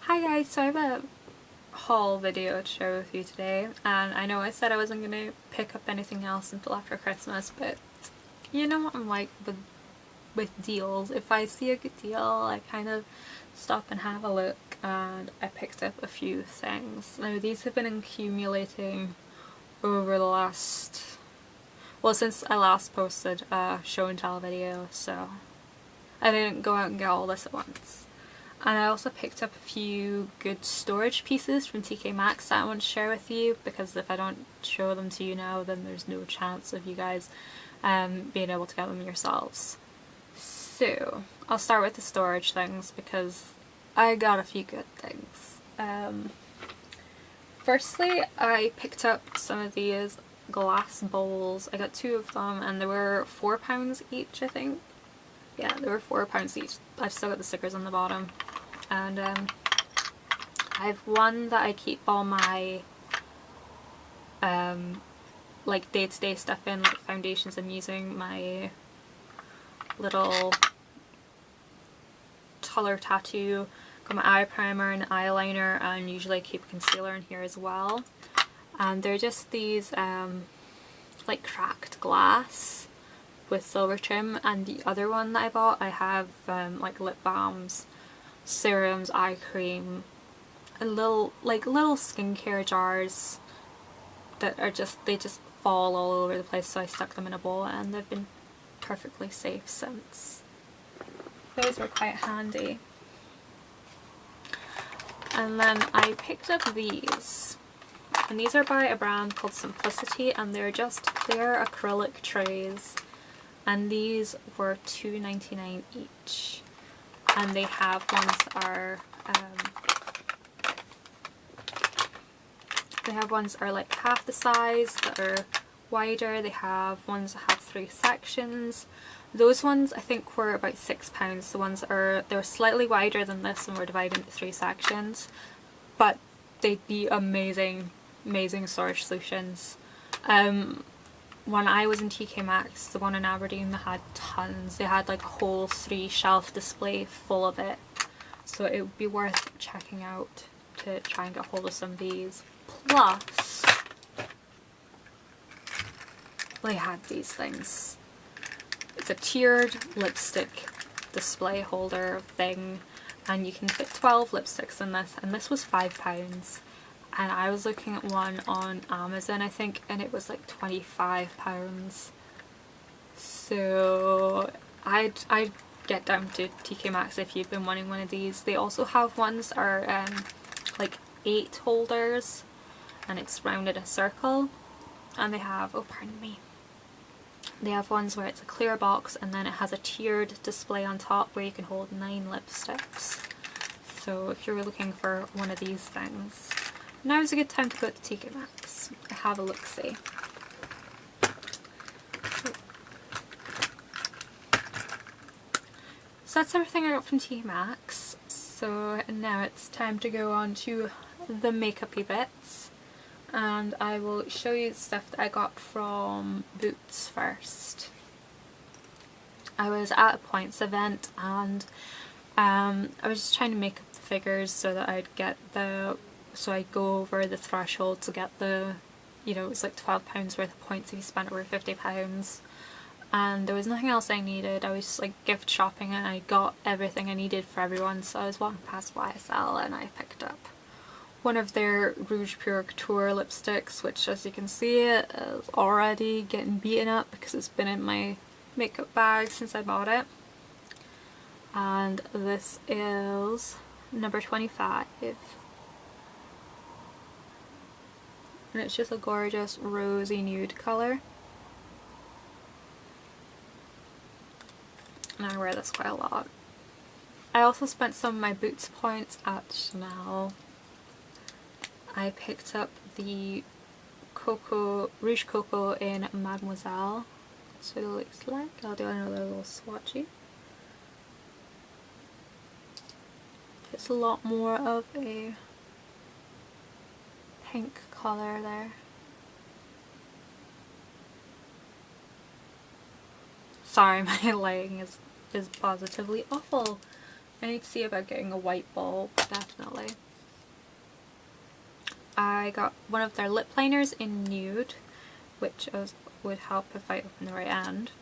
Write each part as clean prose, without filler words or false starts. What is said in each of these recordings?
Hi guys, so I have a haul video to share with you today, and I know I said I wasn't going to pick up anything else until after Christmas, but you know what I'm like with deals. If I see a good deal, I kind of stop and have a look, and I picked up a few things. Now these have been accumulating over the last, well, since I last posted a show and tell video, so I didn't go out and get all this at once. And I also picked up a few good storage pieces from TK Maxx that I want to share with you, because if I don't show them to you now, then there's no chance of you guys being able to get them yourselves. So I'll start with the storage things because I got a few good things. Firstly, I picked up some of these glass bowls. I got two of them and they were £4 each, I think. Yeah, they were £4 each. I've still got the stickers on the bottom. And I have one that I keep all my like day-to-day stuff in, like foundations I'm using, my little colour tattoo, got my eye primer and eyeliner, and usually I keep a concealer in here as well. And they're just these like cracked glass with silver trim. And the other one that I bought, I have like lip balms, serums, eye cream, little skincare jars that are they just fall all over the place, so I stuck them in a bowl and they've been perfectly safe since. Those were quite handy. And then I picked up these, and these are by a brand called Simplicity, and they're acrylic trays, and these were $2.99 each. And they have ones that are like half the size that are wider. They have ones that have 3 sections. Those ones I think were about £6. The ones that they're slightly wider than this and were divided into 3 sections, but they'd be amazing storage solutions. When I was in TK Maxx, the one in Aberdeen, they had tons. They had like a whole 3 shelf display full of it. So it would be worth checking out to try and get hold of some of these. Plus, they had these things. It's a tiered lipstick display holder thing, and you can fit 12 lipsticks in this, and this was £5. And I was looking at one on Amazon, I think, and it was like £25. So I'd get down to TK Maxx if you've been wanting one of these. They also have ones that are like 8 holders, and it's rounded a circle. And they have, oh pardon me, they have ones where it's a clear box and then it has a tiered display on top where you can hold 9 lipsticks. So if you're looking for one of these things, now is a good time to go to TK Maxx. Have a look-see. So that's everything I got from TK Maxx. So now it's time to go on to the makeup-y bits. And I will show you the stuff that I got from Boots first. I was at a points event, and I was just trying to make up the figures so that I'd get so I go over the threshold to get it was like £12 worth of points if you spent over £50. And there was nothing else I needed. I was just like gift shopping, and I got everything I needed for everyone. So I was walking past YSL and I picked up one of their Rouge Pure Couture lipsticks, which, as you can see, is already getting beaten up because it's been in my makeup bag since I bought it. And this is number 25. And it's just a gorgeous rosy nude colour. And I wear this quite a lot. I also spent some of my Boots points at Chanel. I picked up the Rouge Coco in Mademoiselle. That's what it looks like. I'll do another little swatchy. It's a lot more of a pink colour there. Sorry, my lighting is positively awful I need to see about getting a white bulb, definitely. I got one of their lip liners in nude, which would help if I open the right end.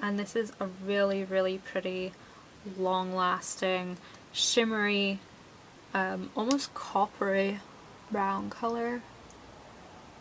And this is a really, really pretty, long-lasting, shimmery, almost coppery brown colour.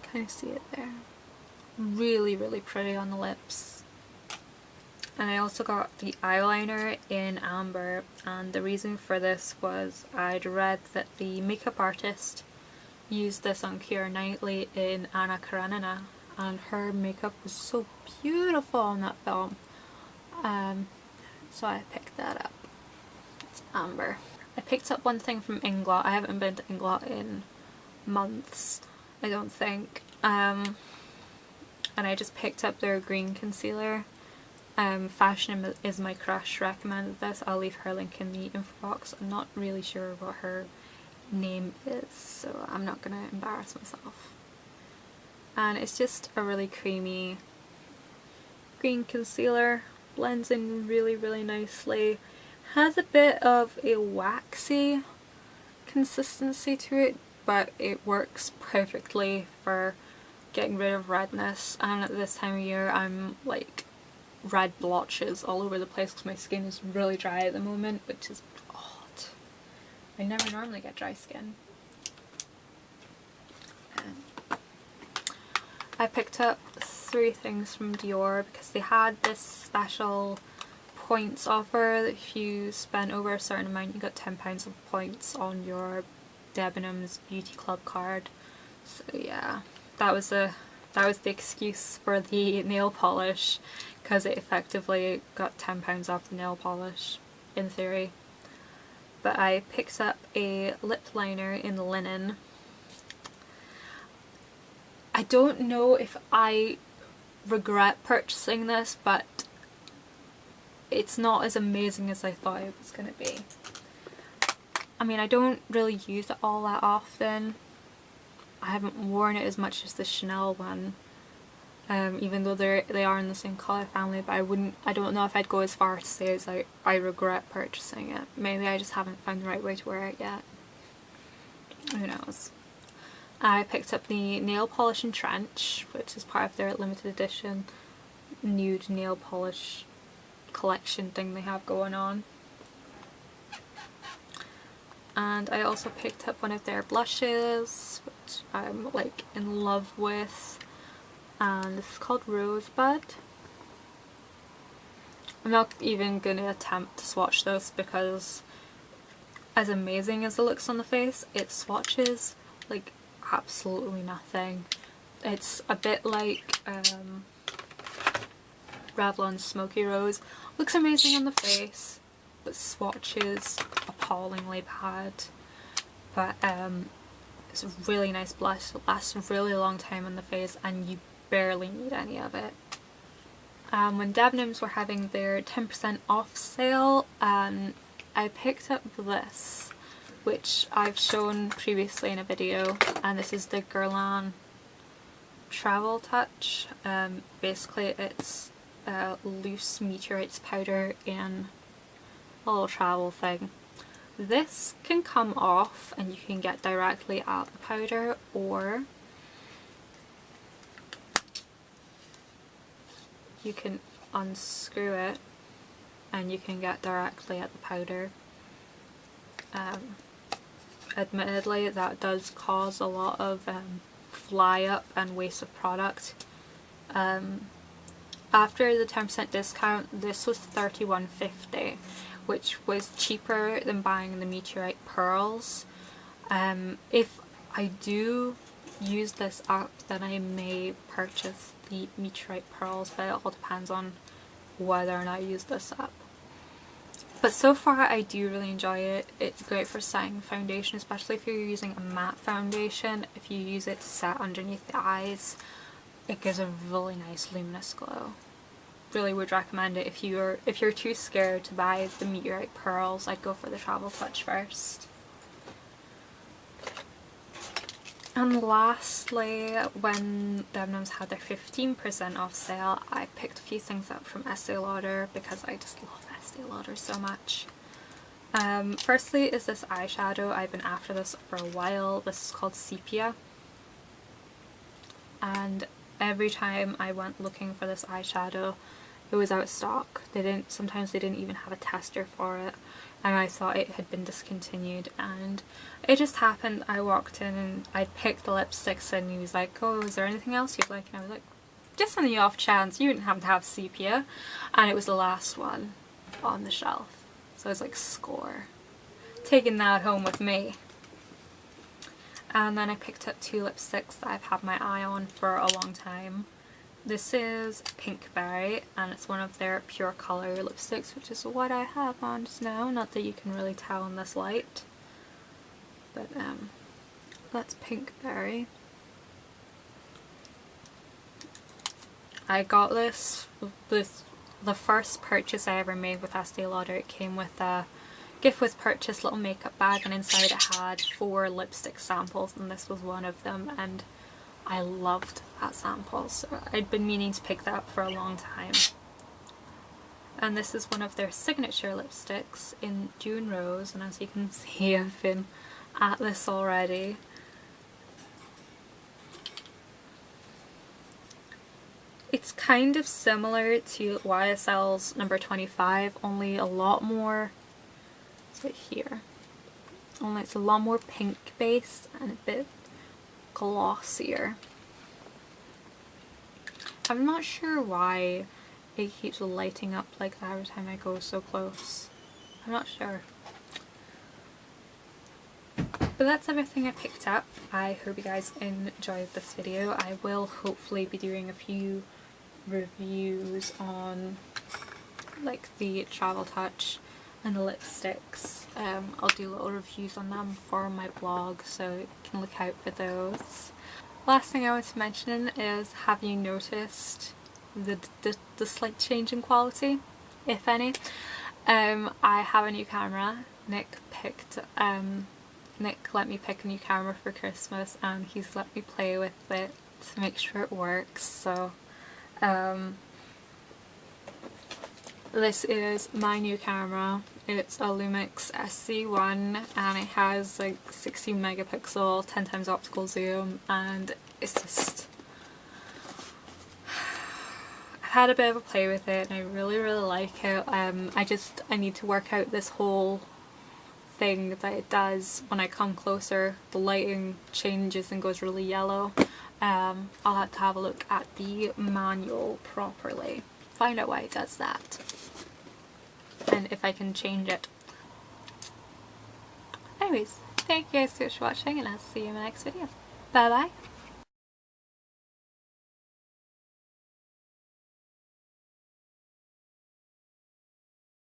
Kind of see it there. Really, really pretty on the lips. And I also got the eyeliner in amber, and the reason for this was I'd read that the makeup artist used this on Keira Knightley in Anna Karenina, and her makeup was so beautiful in that film. So I picked that up. It's amber. I picked up one thing from Inglot. I haven't been to Inglot in months, I don't think. And I just picked up their green concealer. Fashion is My Crush recommended this. I'll leave her link in the info box. I'm not really sure what her name is, so I'm not gonna embarrass myself. And it's just a really creamy green concealer. Blends in really, really nicely. Has a bit of a waxy consistency to it, but it works perfectly for getting rid of redness. And at this time of year I'm like red blotches all over the place because my skin is really dry at the moment, which is odd. I never normally get dry skin. I picked up 3 things from Dior because they had this special points offer that if you spent over a certain amount you got £10 of points on your Debenhams Beauty Club card. So yeah, that was the excuse for the nail polish, because it effectively got £10 off the nail polish in theory. But I picked up a lip liner in linen. I don't know if I regret purchasing this, but it's not as amazing as I thought it was going to be. I mean, I don't really use it all that often. I haven't worn it as much as the Chanel one, even though they are in the same colour family, but I don't know if I'd go as far to say as I regret purchasing it. Maybe I just haven't found the right way to wear it yet. Who knows. I picked up the nail polish in Trench, which is part of their limited edition nude nail polish collection thing they have going on. And I also picked up one of their blushes, which I'm like in love with, and this is called Rosebud. I'm not even going to attempt to swatch this because as amazing as it looks on the face, it swatches like absolutely nothing. It's a bit like Revlon's Smoky Rose. Looks amazing on the face, but swatches appallingly bad. But it's a really nice blush. It lasts a really long time on the face and you barely need any of it. When Debenhams were having their 10% off sale, I picked up this, which I've shown previously in a video, and this is the Guerlain Travel Touch. Basically it's loose meteorites powder in a little travel thing. This can come off and you can get directly at the powder, or you can unscrew it and you can get directly at the powder. Admittedly that does cause a lot of fly up and waste of product. After the 10% discount this was $31.50, which was cheaper than buying the meteorite pearls. If I do use this up then I may purchase the meteorite pearls, but it all depends on whether or not I use this up. But so far I do really enjoy it. It's great for setting foundation, especially if you're using a matte foundation. If you use it to set underneath the eyes, it gives a really nice luminous glow. Really would recommend it. If you're too scared to buy the meteorite pearls, I'd go for the Travel Touch first. And lastly, when Debenhams had their 15% off sale, I picked a few things up from Estee Lauder because I just love it. Estee Lauder so much. Firstly is this eyeshadow. I've been after this for a while. This is called Sepia. And every time I went looking for this eyeshadow, it was out of stock. Sometimes they didn't even have a tester for it, and I thought it had been discontinued. And it just happened, I walked in and I picked the lipsticks and he was like, oh, is there anything else you'd like? And I was like, just on the off chance you didn't happen to have Sepia. And it was the last one on the shelf. So I was like, score. Taking that home with me. And then I picked up two lipsticks that I've had my eye on for a long time. This is Pinkberry, and it's one of their Pure Colour lipsticks, which is what I have on just now. Not that you can really tell in this light. But that's Pinkberry. I got this with the first purchase I ever made with Estee Lauder. It came with a gift with purchase little makeup bag, and inside it had 4 lipstick samples, and this was one of them, and I loved that sample, so I'd been meaning to pick that up for a long time. And this is one of their signature lipsticks in June Rose, and as you can see I've been at this already. It's kind of similar to YSL's number 25, only a lot more, it's right here, only it's a lot more pink based and a bit glossier. I'm not sure why it keeps lighting up like that every time I go so close. I'm not sure. But that's everything I picked up. I hope you guys enjoyed this video. I will hopefully be doing a few reviews on like the Travel Touch and the lipsticks. I'll do little reviews on them for my blog, so you can look out for those. Last thing I want to mention is, have you noticed the slight change in quality, if any? I have a new camera. Nick let me pick a new camera for Christmas, and he's let me play with it to make sure it works. So this is my new camera. It's a Lumix SC1, and it has like 16 megapixel, 10 times optical zoom, and it's just, I had a bit of a play with it and I really like it. I need to work out this whole thing that it does when I come closer. The lighting changes and goes really yellow. I'll have to have a look at the manual properly, find out why it does that, and if I can change it. Anyways, thank you guys so much for watching, and I'll see you in my next video. Bye bye!